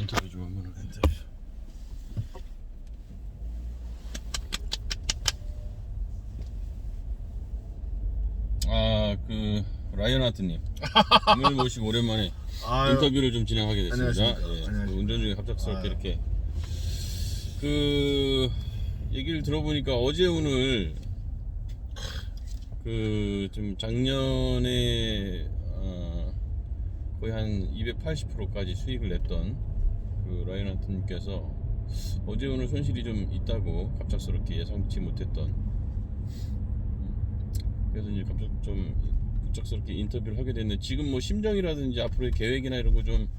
인터뷰 좀 한번 하겠다. 인터뷰. 그 라이언 하트님 오늘 모시고 오랜만에 아유, 인터뷰를 좀 진행하게 됐습니다. 안녕하십니까. 예, 안녕하십니까. 그 운전 중에 갑작스럽게 아유. 이렇게 그 얘기를 들어보니까 어제 오늘 그 좀 작년에 거의 한 280%까지 수익을 냈던 그 라이언 하트님께서 어제 오늘 손실이 좀 있다고 갑작스럽게 예상치 못했던 그래서 이제 갑작스럽게 인터뷰를 하게 됐는데 지금 뭐 심정이라든지 앞으로의 계획이나 이런 거 좀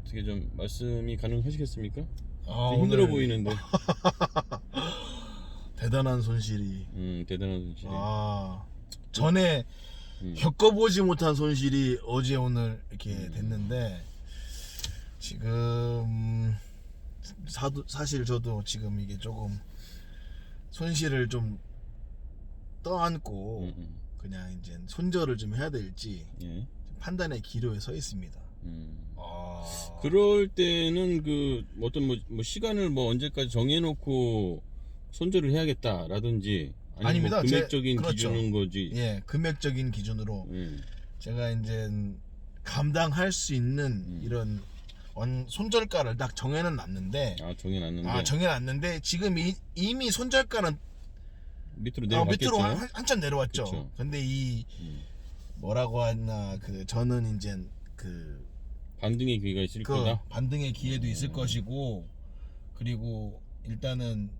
어떻게 좀 말씀이 가능하시겠습니까? 좀 힘들어 오늘 보이는데. 대단한 손실이. 대단한 손실. 전에 겪어보지 못한 손실이 어제 오늘 이렇게 됐는데 지금 사실 저도 지금 이게 조금 손실을 좀 떠안고 그냥 이제 손절을 좀 해야 될지 예. 판단의 기로에 서 있습니다. 그럴 때는 그 어떤 뭐 시간을 뭐 언제까지 정해놓고 손절을 해야겠다라든지 아니면 아닙니다. 뭐 금액적인 그렇죠. 기준인 거지. 예, 금액적인 기준으로 제가 이제 감당할 수 있는 이런 손절가를 딱 정해는 놨는데 정해놨는데 지금 이미 손절가는 밑으로 내려갔겠죠. 밑으로 한참 내려왔죠. 그쵸. 근데 이 뭐라고 하나 그 저는 이제 그 반등의 기회가 있을 거다. 반등의 기회도 있을 것이고 그리고 일단은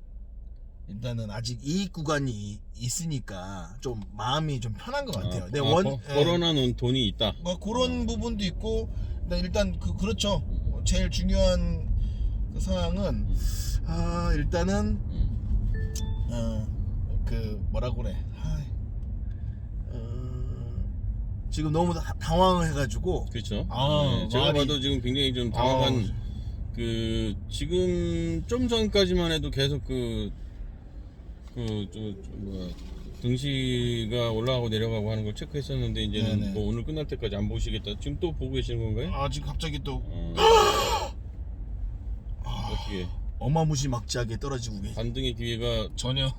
아직 이익 구간이 있으니까 좀 마음이 좀 편한 것 같아요. 벌어놓은 돈이 있다. 뭐 그런 부분도 있고 일단 그렇죠. 제일 중요한 그 상황은 일단은 그 뭐라고 그래. 지금 너무 당황을 해가지고. 그렇죠. 제가 봐도 지금 굉장히 좀 당황한. 그 지금 좀 전까지만 해도 계속 등시가 올라가고 내려가고 하는 걸 체크했었는데 이제는 뭐 오늘 끝날 때까지 안 보시겠다. 지금 또 보고 계시는 건가요? 지금 갑자기 또 어떻게 어마무시막지하게 떨어지고 계시. 반등의 기회가 전혀.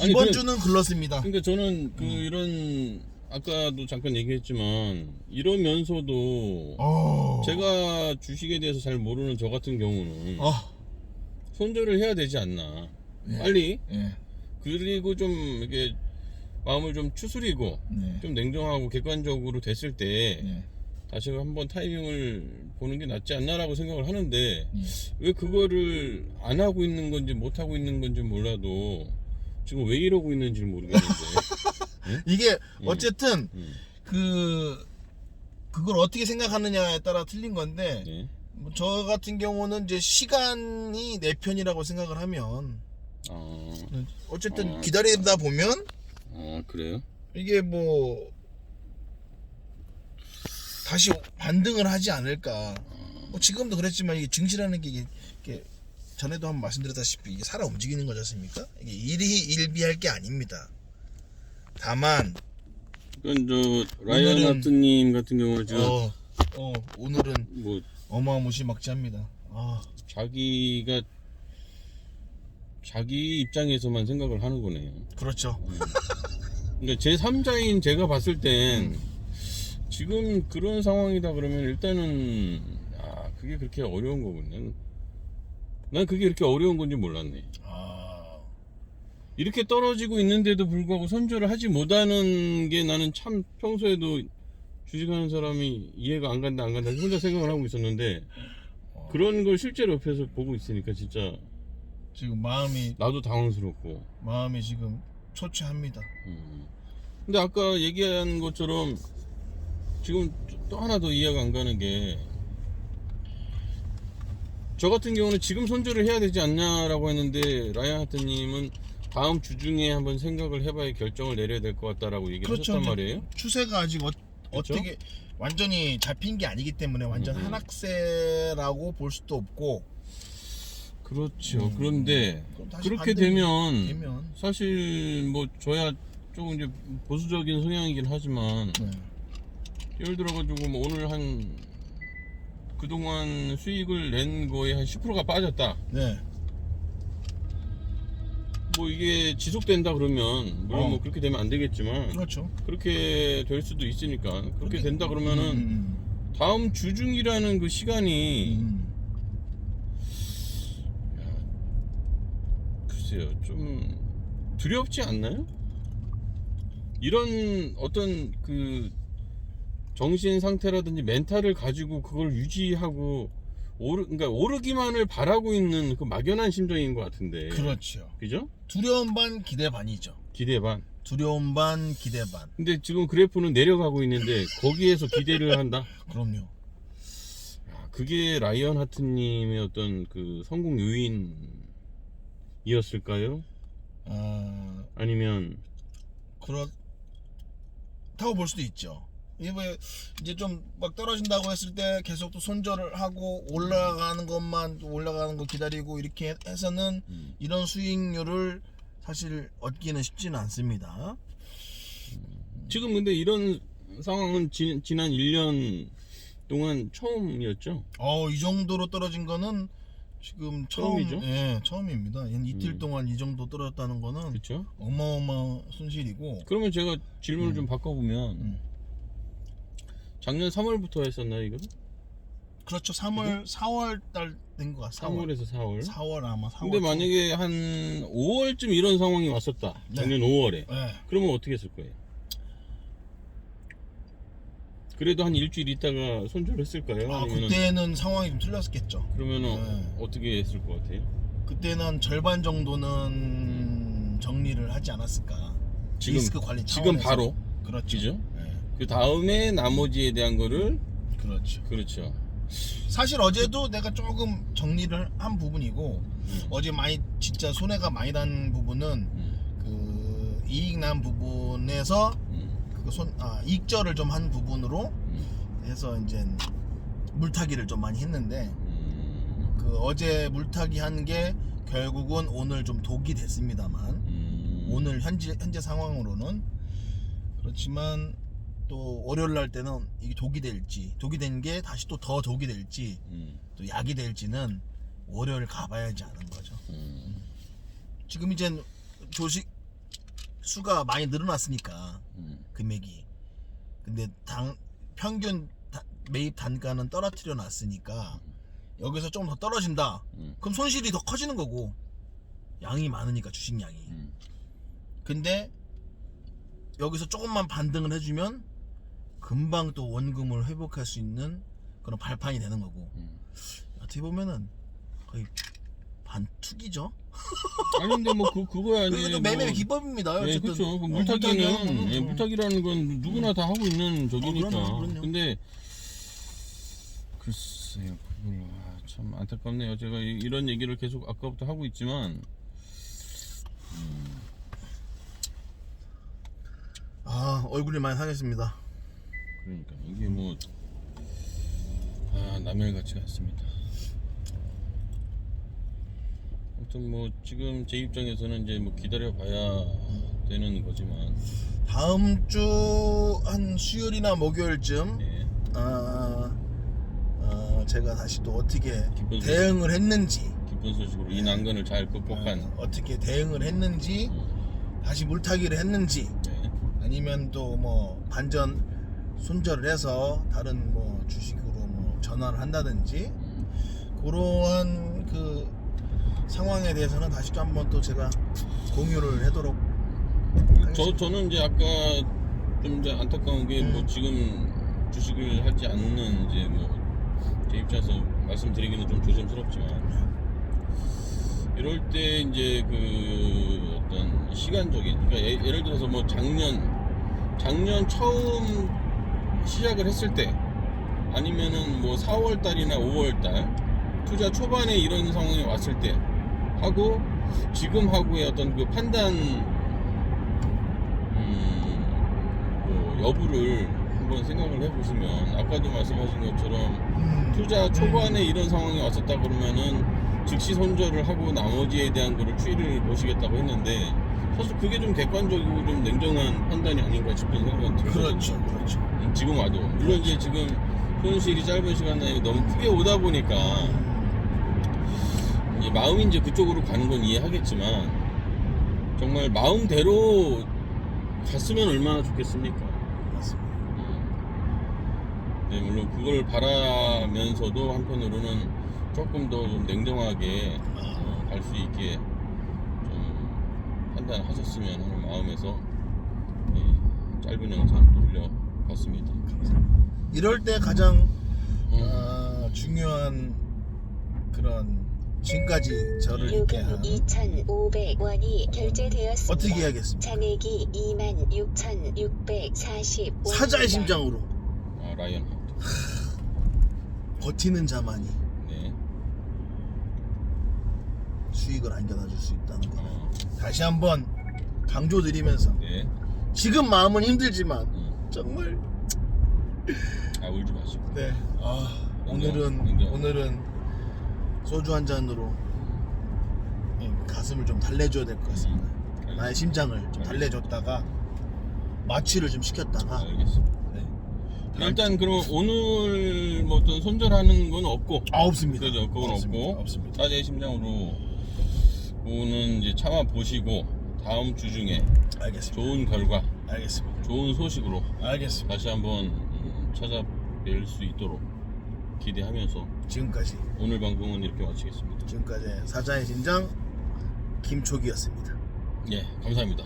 이번 주는 글렀습니다. 그러니까 저는 이런 아까도 잠깐 얘기했지만 이러면서도 제가 주식에 대해서 잘 모르는 저 같은 경우는 손절을 해야 되지 않나. 빨리. 그리고 좀 이렇게 마음을 좀 추스리고 좀 냉정하고 객관적으로 됐을 때 다시 한번 타이밍을 보는 게 낫지 않나라고 생각을 하는데 왜 그거를 안 하고 있는 건지 못 하고 있는 건지 몰라도 지금 왜 이러고 있는지 모르겠는데. 이게 어쨌든 그걸 어떻게 생각하느냐에 따라 틀린 건데 저 같은 경우는 이제 시간이 내 편이라고 생각을 하면 어쨌든 기다리다 보면 그래요? 이게 뭐 다시 반등을 하지 않을까. 뭐 지금도 그랬지만 이게 증시라는 게 이게 전에도 한번 말씀드렸다시피 이게 살아 움직이는 거지 않습니까? 이게 일희일비할 게 아닙니다. 다만 그러니까 라이언 하트님 같은 경우는 지금 오늘은 뭐 어마무시막지합니다. 자기 입장에서만 생각을 하는 거네요. 그렇죠. 그러니까 제 3자인 제가 봤을 땐 지금 그런 상황이다 그러면 일단은 그게 그렇게 어려운 거군요. 난 그게 그렇게 어려운 건지 몰랐네. 이렇게 떨어지고 있는데도 불구하고 손절을 하지 못하는 게 나는 참 평소에도 주식하는 사람이 이해가 안 간다 혼자 생각을 하고 있었는데 그런 걸 실제로 옆에서 보고 있으니까 진짜 지금 마음이 나도 당황스럽고 마음이 지금 초췌합니다. 근데 아까 얘기한 것처럼 지금 또 하나 더 이해가 안 가는 게 저 같은 경우는 지금 손절을 해야 되지 않냐라고 했는데 라이언 하트님은 다음 주 중에 한번 생각을 해봐야 결정을 내려야 될 것 같다라고 얘기를 하셨단 말이에요. 추세가 아직 어떻게 완전히 잡힌 게 아니기 때문에 완전 하락세라고 볼 수도 없고. 그렇죠. 그런데 그렇게 되면 사실 뭐 저야 조금 이제 보수적인 성향이긴 하지만 예를 들어가지고 뭐 오늘 한 그동안 수익을 낸 거에 한 10%가 빠졌다. 네. 뭐 이게 지속된다 그러면 물론 뭐 그렇게 되면 안 되겠지만 그렇죠. 그렇게 될 수도 있으니까 그렇게 된다 그러면은 다음 주중이라는 그 시간이 글쎄요 좀 두렵지 않나요? 이런 어떤 그 정신 상태라든지 멘탈을 가지고 그걸 유지하고 그러니까 오르기만을 바라고 있는 그 막연한 심정인 것 같은데. 그렇죠. 그죠? 두려움 반 기대 반이죠. 기대 반. 두려움 반 기대 반. 근데 지금 그래프는 내려가고 있는데 거기에서 기대를 한다? 그럼요. 야, 그게 라이언 하트님의 어떤 그 성공 요인이었을까요? 아니면 그렇다고 볼 수도 있죠. 이제 좀 막 떨어진다고 했을 때 계속 또 손절을 하고 올라가는 것만 또 올라가는 거 기다리고 이렇게 해서는 이런 수익률을 사실 얻기는 쉽지는 않습니다. 지금 근데 이런 상황은 지난 1년 동안 처음이었죠? 이 정도로 떨어진 거는 지금 처음이죠? 예, 처음입니다. 이틀 동안 이 정도 떨어졌다는 거는 그렇죠? 어마어마한 손실이고. 그러면 제가 질문을 좀 바꿔보면 작년 3월부터 했었나요 이거? 그렇죠. 4월 달 된 것 같아요. 3월에서 4월. 4월 아마 4월. 근데 만약에 한 5월쯤 이런 상황이 왔었다. 작년 5월에. 네. 그러면 어떻게 했을 거예요? 그래도 한 일주일 있다가 손절했을까요? 아니면은 그때는 상황이 좀 틀렸겠죠. 그러면은 어떻게 했을 것 같아요? 그때는 절반 정도는 정리를 하지 않았을까. 지금 리스크 관리 지금 차원에서. 바로 그렇죠. 그죠? 네. 그 다음에 나머지에 대한 거를 그렇죠. 그렇죠. 사실 어제도 내가 조금 정리를 한 부분이고 어제 많이 진짜 손해가 많이 난 부분은 그 이익 난 부분에서 그 이익절을 좀 한 부분으로 해서 이제 물타기를 좀 많이 했는데 그 어제 물타기 한 게 결국은 오늘 좀 독이 됐습니다만 오늘 현재 상황으로는 그렇지만 또 월요일 날 때는 이게 독이 된 게 다시 또 더 독이 될지 또 약이 될지는 월요일 가봐야지 아는 거죠. 지금 이제 조식 수가 많이 늘어났으니까 금액이 근데 평균 매입 단가는 떨어뜨려 놨으니까 여기서 조금 더 떨어진다 그럼 손실이 더 커지는 거고 양이 많으니까 주식량이 근데 여기서 조금만 반등을 해주면 금방 또 원금을 회복할 수 있는 그런 발판이 되는 거고 어떻게 보면은 거의 반투기죠. 아니 근데 뭐 그거야 이제 그것도 매매 기법입니다. 네, 어쨌든 그렇죠. 물타기는 물타기라는 건 누구나 다 하고 있는 저기니까. 그럼요. 근데 글쎄요, 그걸 참 안타깝네요. 제가 이런 얘기를 계속 아까부터 하고 있지만 얼굴이 많이 상했습니다. 그러니까 이게 뭐 남의 같지가 않습니다. 아무튼 뭐 지금 제 입장에서는 이제 뭐 기다려봐야 되는 거지만 다음 주 한 수요일이나 목요일쯤 네. 제가 다시 또 어떻게 기쁜 대응을 했는지 기쁜 소식으로 이 난관을 잘 극복한 어떻게 대응을 했는지 다시 물타기를 했는지 네. 아니면 또 뭐 반전 손절을 해서 다른 뭐 주식으로 뭐 전환을 한다든지 그러한 그 상황에 대해서는 다시 또 한번 또 제가 공유를 하도록 하겠습니다. 저는 이제 아까 좀 이제 안타까운 게 뭐 지금 주식을 하지 않는 이제 뭐 제 입장에서 말씀드리기는 좀 조심스럽지만 이럴 때 이제 그 어떤 시간적인 그러니까 예를 들어서 뭐 작년 처음 시작을 했을 때 아니면은 뭐 4월 달이나 5월 달 투자 초반에 이런 상황이 왔을 때 하고 지금 하고의 어떤 그 판단 뭐 여부를 한번 생각을 해보시면 아까도 말씀하신 것처럼 투자 초반에 이런 상황이 왔었다 그러면은 즉시 손절을 하고 나머지에 대한 거를 추이를 보시겠다고 했는데 사실 그게 좀 객관적이고 좀 냉정한 판단이 아닌가 싶은 생각은 들어요. 그렇죠. 지금 와도 물론 이제 지금 손실이 짧은 시간 내에 너무 크게 오다 보니까 이제 마음이 이제 그쪽으로 가는 건 이해하겠지만 정말 마음대로 갔으면 얼마나 좋겠습니까? 맞습니다. 네, 물론 그걸 바라면서도 한편으로는 조금 더 좀 냉정하게 갈 수 있게 좀 판단하셨으면 하는 마음에서 짧은 영상 또 올려봤습니다. 이럴 때 가장 중요한 그런 지금까지 저를 있게 한 62,500원이 결제되었습니다. 어떻게 해야겠습니까? 잔액이 26,645원. 사자의 심장으로 라이언 하트. 버티는 자만이 네. 수익을 안겨다 줄 수 있다는 거 다시 한번 강조드리면서 네. 지금 마음은 힘들지만 정말 울지 마시고. 네. 냉정. 오늘은 소주 한 잔으로 가슴을 좀 달래줘야 될 것 같습니다. 나의 심장을 좀 달래줬다가 마취를 좀 시켰다가 알겠습니다. 네. 일단 그럼 오늘 뭐 어떤 손절하는 건 없고. 없습니다. 그죠? 그건 없고. 없습니다. 사자의 심장으로 오는 이제 참아 보시고 다음 주 중에 알겠습니다. 좋은 결과, 알겠습니다. 좋은 소식으로 알겠습니다. 다시 한번 찾아뵐 수 있도록 기대하면서 지금까지 오늘 방송은 이렇게 마치겠습니다. 사자의 심장 김초기였습니다. 예, 감사합니다.